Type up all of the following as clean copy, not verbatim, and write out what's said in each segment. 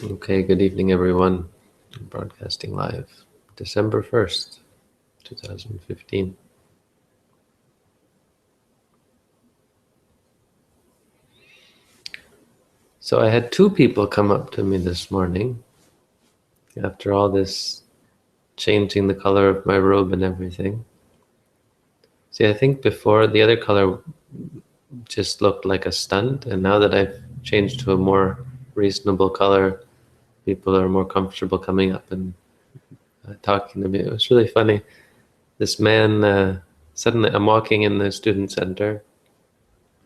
Okay, good evening, everyone. I'm broadcasting live, December 1st, 2015. So I had two people come up to me this morning after all this changing the color of my robe and everything. See, I think before the other color just looked like a stunt, and now that I've changed to a more reasonable color, people are more comfortable coming up and talking to me. It was really funny. This man, suddenly I'm walking in the student center,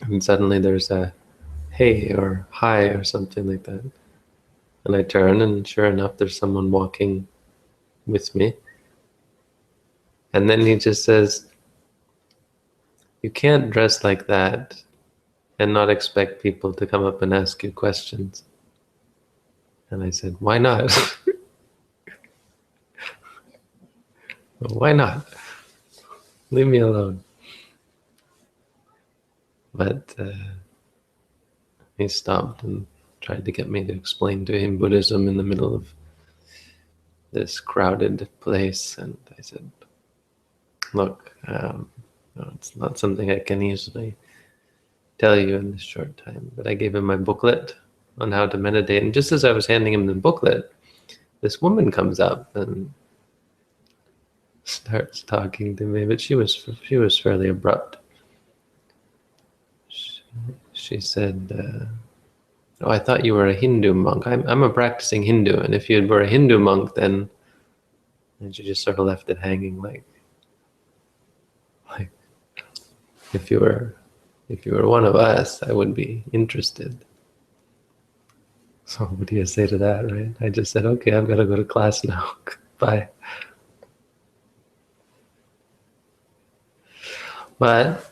and suddenly there's a hey or hi or something like that. And I turn, and sure enough, there's someone walking with me. And then he just says, "You can't dress like that and not expect people to come up and ask you questions." And I said, "Why not?" "Why not? Leave me alone." But he stopped and tried to get me to explain to him Buddhism in the middle of this crowded place. And I said, "Look, no, it's not something I can easily tell you in this short time." But I gave him my booklet on how to meditate. And just as I was handing him the booklet, this woman comes up and starts talking to me, but she was fairly abrupt. She said, "Oh, I thought you were a Hindu monk." I'm a practicing Hindu, and if you were a Hindu monk, then..." And she just sort of left it hanging, like if you were one of us, I would be interested. So what do you say to that, right? I just said, "Okay, I've got to go to class now. Bye." But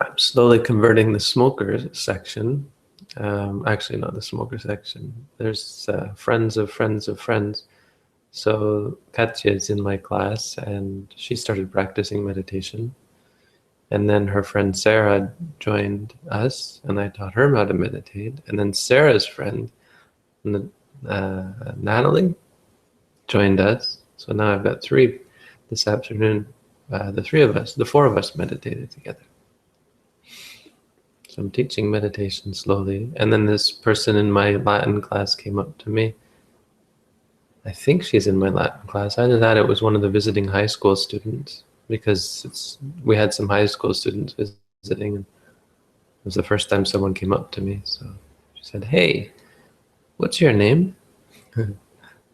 I'm slowly converting the smokers section. Actually, not the smoker section. There's friends of friends of friends. So Katya is in my class, and she started practicing meditation. And then her friend Sarah joined us, and I taught her how to meditate. And then Sarah's friend, Natalie, joined us. So now I've got three this afternoon. The four of us meditated together. So I'm teaching meditation slowly. And then this person in my Latin class came up to me. I think she's in my Latin class. Either that, it was one of the visiting high school students, because we had some high school students visiting, and it was the first time someone came up to me. So she said, "Hey, what's your name?"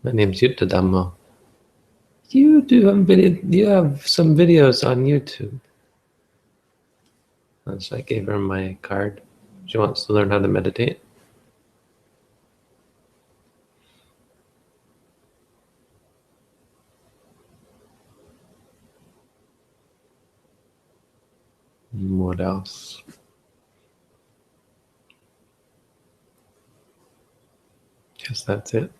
"My name's Dhamma." "You do have you have some videos on YouTube." And so I gave her my card. She wants to learn how to meditate. What else? Guess that's it.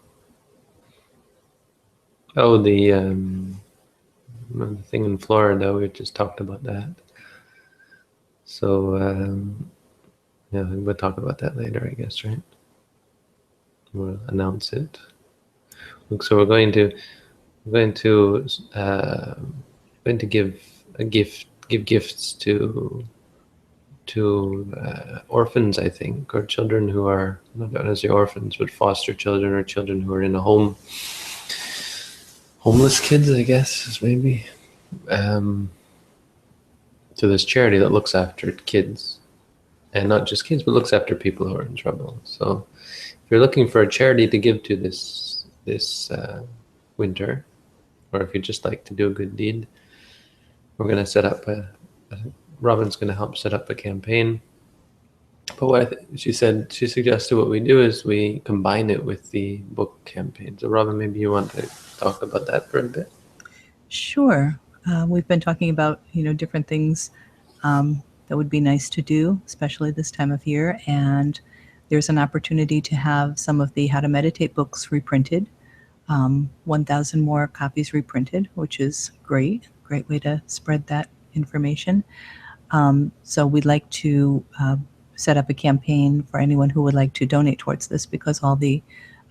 Oh, the thing in Florida, we just talked about that. So yeah, we'll talk about that later, I guess, right? We'll announce it. So we're going to give gifts to orphans, I think, or children who are not necessarily orphans, but foster children, or children who are in a home. Homeless kids, I guess, is maybe. To this charity that looks after kids, and not just kids, but looks after people who are in trouble. So if you're looking for a charity to give to this winter, or if you'd just like to do a good deed, we're going to set up Robin's going to help set up a campaign. But what she suggested what we do is we combine it with the book campaign. So Robin, maybe you want to talk about that for a bit? Sure. We've been talking about, different things that would be nice to do, especially this time of year. And there's an opportunity to have some of the How to Meditate books reprinted, 1,000 more copies reprinted, which is great. Great way to spread that information. So we'd like to set up a campaign for anyone who would like to donate towards this, because all the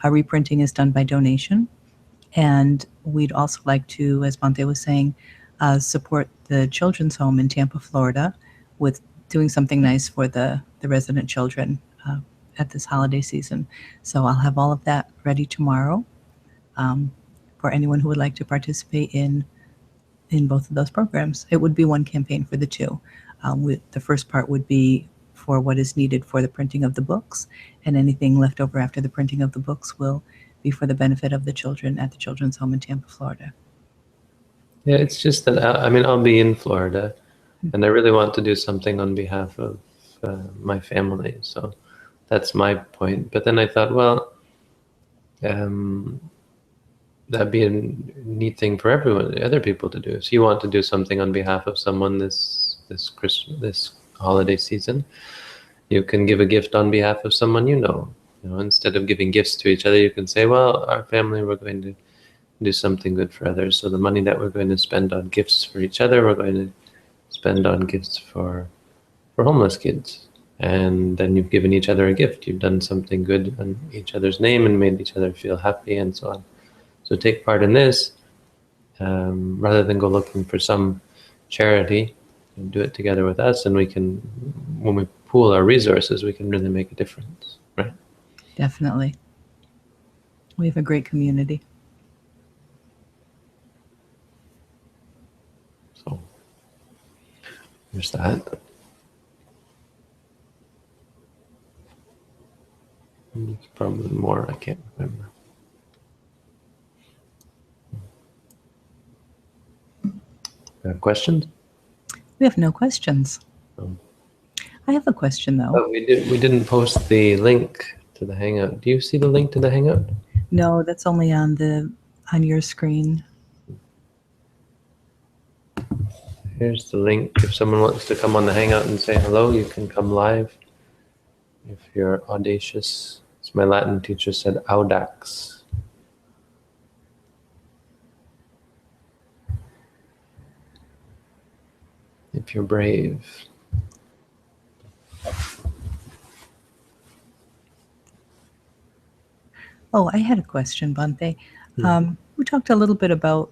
reprinting is done by donation. And we'd also like to, as Bante was saying, support the children's home in Tampa, Florida, with doing something nice for the resident children at this holiday season. So I'll have all of that ready tomorrow for anyone who would like to participate in both of those programs. It would be one campaign for the two. The first part would be for what is needed for the printing of the books, and anything left over after the printing of the books will be for the benefit of the children at the children's home in Tampa, Florida. Yeah, it's just that I mean, I'll be in Florida, and I really want to do something on behalf of my family. So that's my point. But then I thought, well, that'd be a neat thing for everyone, other people to do. If you want to do something on behalf of someone this holiday season, you can give a gift on behalf of someone you know. You know, instead of giving gifts to each other, you can say, well, our family, we're going to do something good for others. So the money that we're going to spend on gifts for each other, we're going to spend on gifts for homeless kids. And then you've given each other a gift. You've done something good in each other's name and made each other feel happy and so on. So take part in this, rather than go looking for some charity, and do it together with us. And we can, when we pool our resources, we can really make a difference, right? Definitely. We have a great community. So there's that. There's probably more, I can't remember. Questions? We have no questions. Oh. I have a question, though. Oh, we didn't post the link to the Hangout. Do you see the link to the Hangout? No, that's only on your screen. Here's the link. If someone wants to come on the Hangout and say hello, you can come live. If you're audacious, as my Latin teacher said, audax. If you're brave. Oh, I had a question, Bante. We talked a little bit about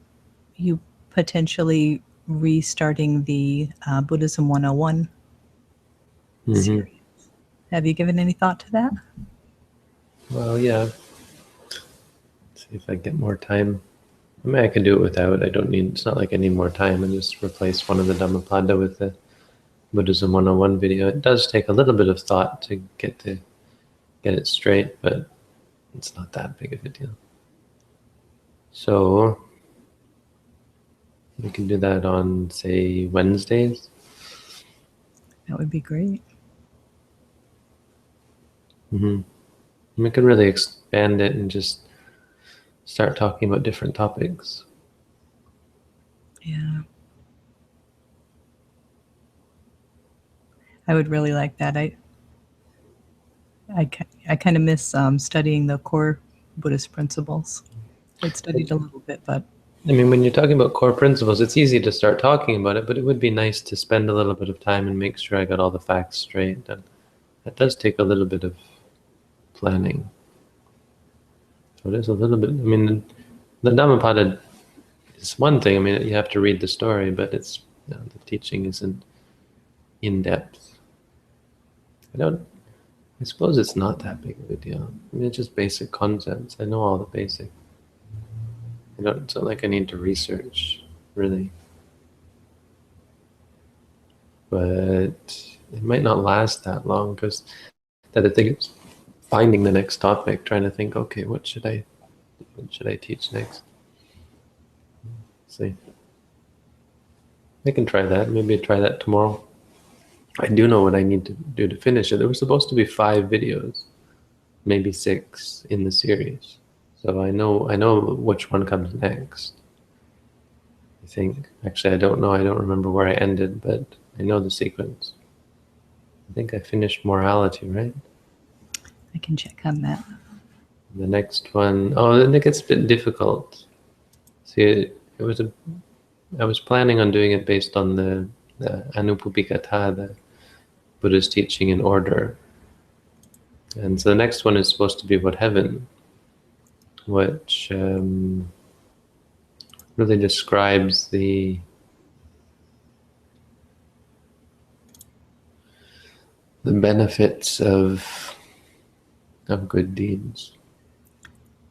you potentially restarting the Buddhism 101 series. Have you given any thought to that? Well, yeah. See if I get more time. I mean, I can do it without. I don't need, it's not like I need more time. And just replace one of the Dhammapada with the Buddhism 101 video. It does take a little bit of thought to get it straight, but it's not that big of a deal. So we can do that on, say, Wednesdays. That would be great. We could really expand it and just start talking about different topics. Yeah. I would really like that. I kind of miss studying the core Buddhist principles. I'd studied a little bit, but I mean, when you're talking about core principles, it's easy to start talking about it, but it would be nice to spend a little bit of time and make sure I got all the facts straight. And that does take a little bit of planning. So it is a little bit, I mean, the Dhammapada is one thing. I mean, you have to read the story, but it's, you know, the teaching isn't in depth. I suppose it's not that big of a deal. I mean, it's just basic concepts. I know all the basic. It's not like I need to research, really. But it might not last that long, because that I think it's finding the next topic, trying to think, okay, what should I teach next? Let's see. I can try that. Maybe try that tomorrow. I do know what I need to do to finish it. There were supposed to be 5 videos, maybe 6 in the series. So I know which one comes next. I think. Actually, I don't know. I don't remember where I ended, but I know the sequence. I think I finished morality, right? I can check on that. The next one, oh, then it gets a bit difficult. See, I was planning on doing it based on the Anupupikatha, the Buddha's teaching in order. And so the next one is supposed to be about heaven. which really describes the benefits of good deeds.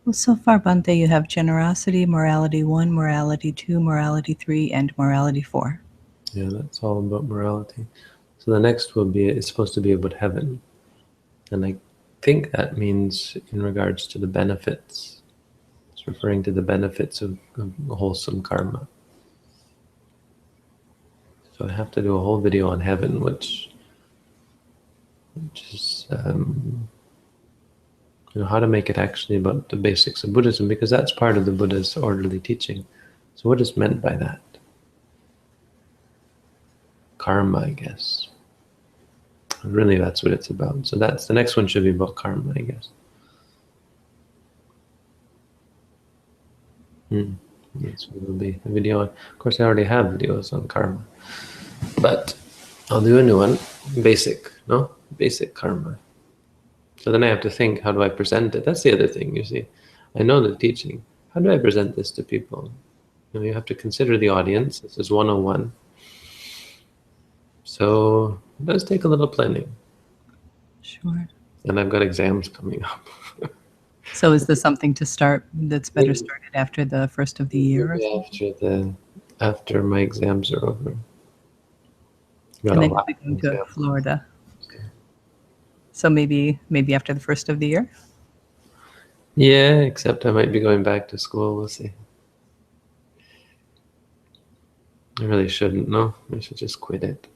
Well, so far, Bhante, you have generosity, morality 1, morality 2, morality 3, and morality 4. Yeah, that's all about morality. So the next will be, it's supposed to be about heaven. And I think that means in regards to the benefits. It's referring to the benefits of wholesome karma. So I have to do a whole video on heaven, which is how to make it actually about the basics of Buddhism, because that's part of the Buddha's orderly teaching. So what is meant by that? Karma, I guess. Really, that's what it's about. So that's the next one should be about karma, I guess. That's what will be a video on. Of course, I already have videos on karma, but I'll do a new one. Basic, no? Basic karma. So then I have to think, how do I present it? That's the other thing, you see. I know the teaching. How do I present this to people? You have to consider the audience. This is 101. So it does take a little planning. Sure. And I've got exams coming up. So is this something to start that's better started after the first of the year? Maybe after my exams are over. Got And a then you'll lot be of going to exams. Florida. So maybe after the first of the year? Yeah, except I might be going back to school. We'll see. I really shouldn't, no? I should just quit it.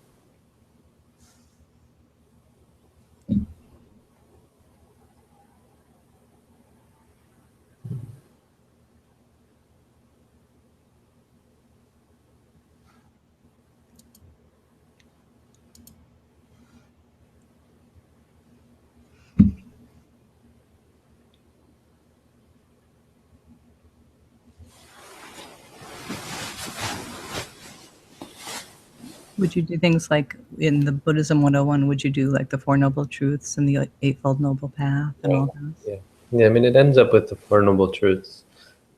Would you do things like in the Buddhism 101, would you do like the Four Noble Truths and the Eightfold Noble Path and all those? Yeah, I mean, it ends up with the Four Noble Truths.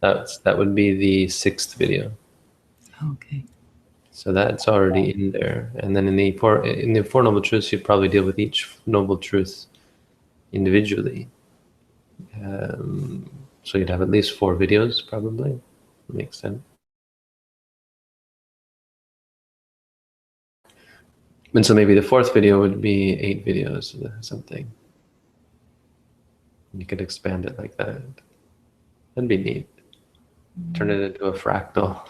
That would be the 6th video. Okay. So that's already in there. And then in the Four Noble Truths, you'd probably deal with each Noble Truth individually. So you'd have at least 4 videos, probably. Makes sense. And so maybe the 4th video would be 8 videos or something. You could expand it like that. That'd be neat. Turn it into a fractal.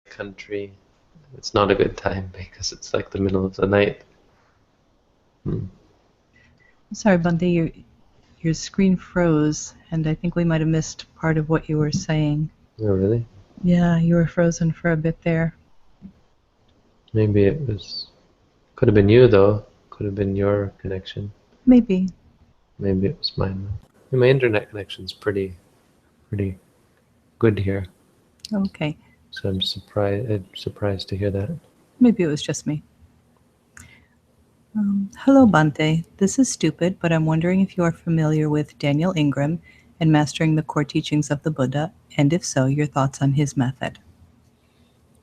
Country, it's not a good time because it's like the middle of the night. Sorry, Bhante, your screen froze, and I think we might have missed part of what you were saying. Oh, really? Yeah, you were frozen for a bit there. Maybe could have been you though. Could have been your connection. Maybe. Maybe it was mine. My internet connection's pretty good here. Okay. So I'm surprised to hear that. Maybe it was just me. Hello, Bhante. This is stupid, but I'm wondering if you are familiar with Daniel Ingram and Mastering the Core Teachings of the Buddha, and if so, your thoughts on his method.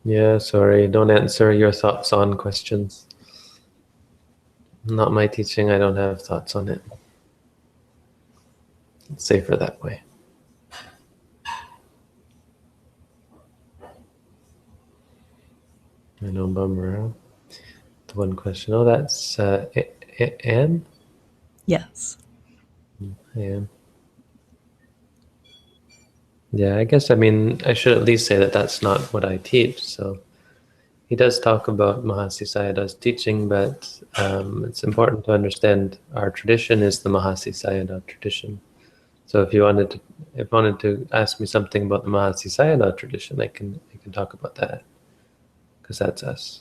Yeah, sorry. Don't answer your thoughts on questions. Not my teaching. I don't have thoughts on it. It's safer that way. I know, bummer. The one question. Oh, that's Anne? Yes. Yeah. Yeah, I guess, I should at least say that that's not what I teach. So he does talk about Mahasi Sayadaw's teaching, but it's important to understand our tradition is the Mahasi Sayadaw tradition. So if you wanted to ask me something about the Mahasi Sayadaw tradition, I can talk about that, because that's us.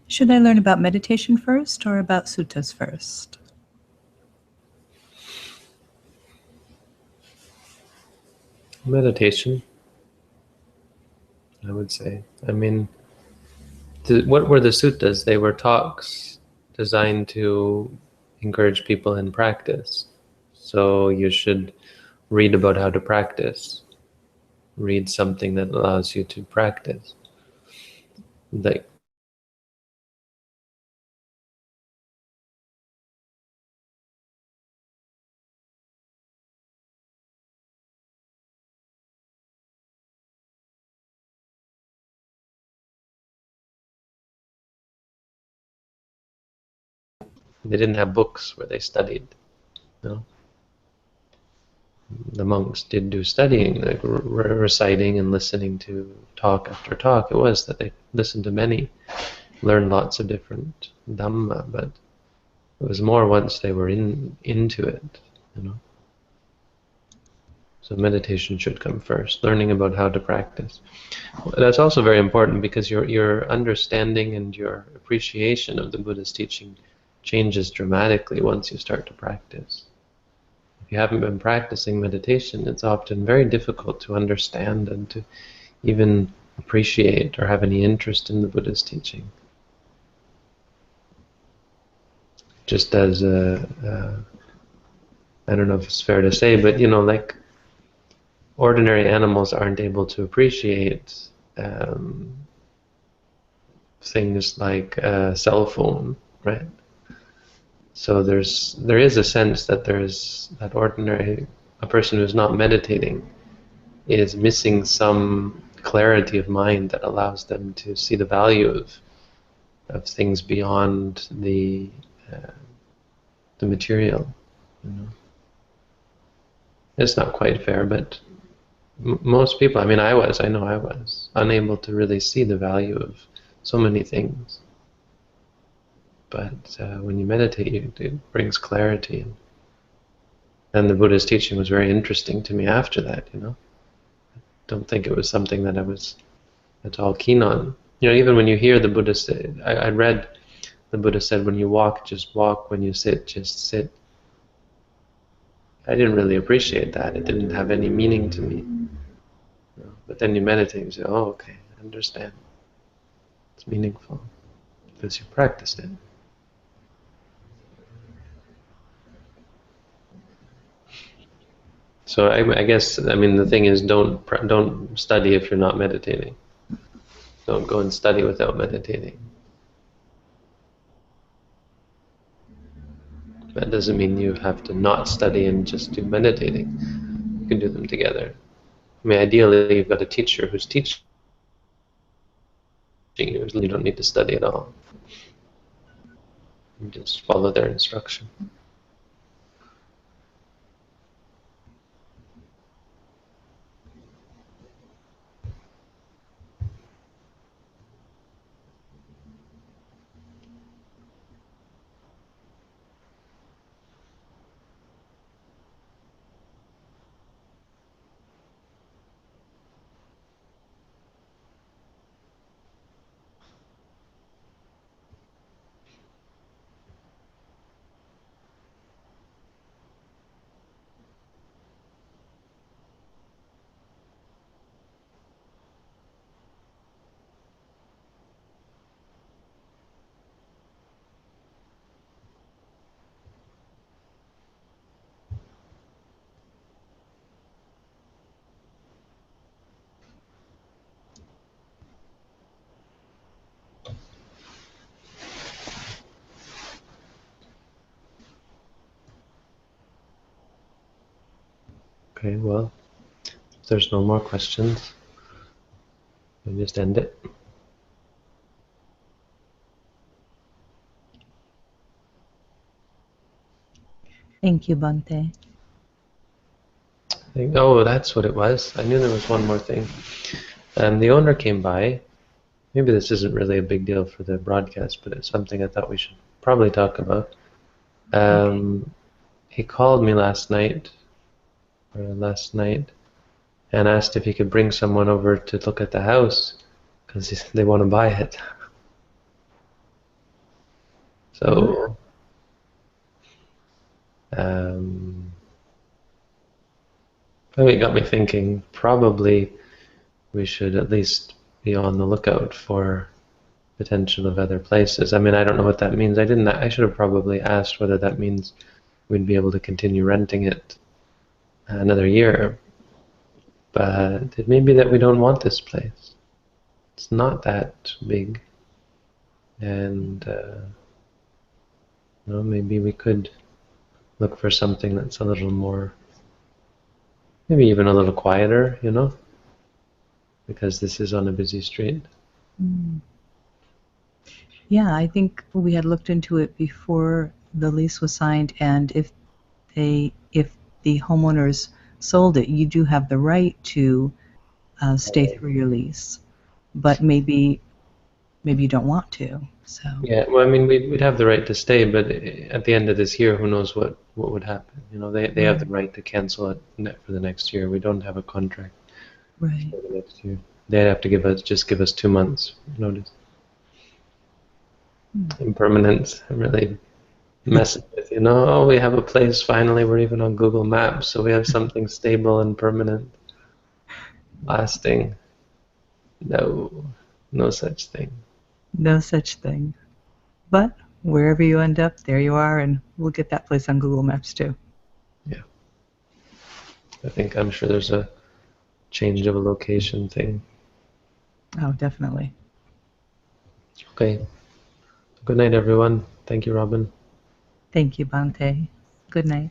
Should I learn about meditation first or about suttas first? Meditation, I would say. What were the suttas? They were talks designed to encourage people in practice. So you should read about how to practice. Read something that allows you to practice. Like, they didn't have books where they studied. No, the monks did do studying, like reciting and listening to talk after talk. It was that they listened to many, learned lots of different Dhamma, but it was more once they were into it, you know. So meditation should come first, learning about how to practice. That's also very important because your understanding and your appreciation of the Buddha's teaching changes dramatically once you start to practice. If you haven't been practicing meditation, it's often very difficult to understand and to even appreciate or have any interest in the Buddha's teaching. Just as I don't know if it's fair to say, but like ordinary animals aren't able to appreciate um, things like a cell phone, right? So there is a sense that a person who's not meditating is missing some clarity of mind that allows them to see the value of things beyond uh, the material. You know? It's not quite fair, but most people, I know I was unable to really see the value of so many things. But when you meditate, it brings clarity. And the Buddha's teaching was very interesting to me after that, Don't think it was something that I was at all keen on. Even when you hear the Buddha say, I read the Buddha said, when you walk, just walk. When you sit, just sit. I didn't really appreciate that. It didn't have any meaning to me. But then you meditate and you say, oh, okay, I understand. It's meaningful because you practiced it. So I guess, the thing is, don't study if you're not meditating. Don't go and study without meditating. That doesn't mean you have to not study and just do meditating. You can do them together. Ideally, you've got a teacher who's teaching you. You don't need to study at all. You just follow their instruction. Okay, well, if there's no more questions, we'll just end it. Thank you, Bante. Oh, that's what it was. I knew there was one more thing. The owner came by. Maybe this isn't really a big deal for the broadcast, but it's something I thought we should probably talk about. Okay. He called me last night, and asked if he could bring someone over to look at the house because they want to buy it. Ah, So, um, it got me thinking. Probably we should at least be on the lookout for potential of other places. I mean, I don't know what that means. I didn't. I should have probably asked whether that means we'd be able to continue renting it another year. But it may be that we don't want this place. It's not that big, and maybe we could look for something that's a little more, maybe even a little quieter, because this is on a busy street. mm. Yeah, I think we had looked into it before the lease was signed, and if the homeowners sold it, you do have the right to stay through your lease, but maybe you don't want to. So, Yeah, well, I mean, we'd have the right to stay, but at the end of this year, who knows what would happen? They have the right, right to cancel it for the next year. We don't have a contract right. for the next year. They'd have to give us 2 months notice. Hmm. Impermanence really messes with, oh, we have a place finally. We're even on Google Maps, so we have something stable and permanent, lasting. No, no such thing. No such thing. But wherever you end up, there you are, and we'll get that place on Google Maps too. Yeah, I'm sure there's a change of a location thing. Oh, definitely. Okay. Good night, everyone. Thank you, Robin. Thank you, Bante. Good night.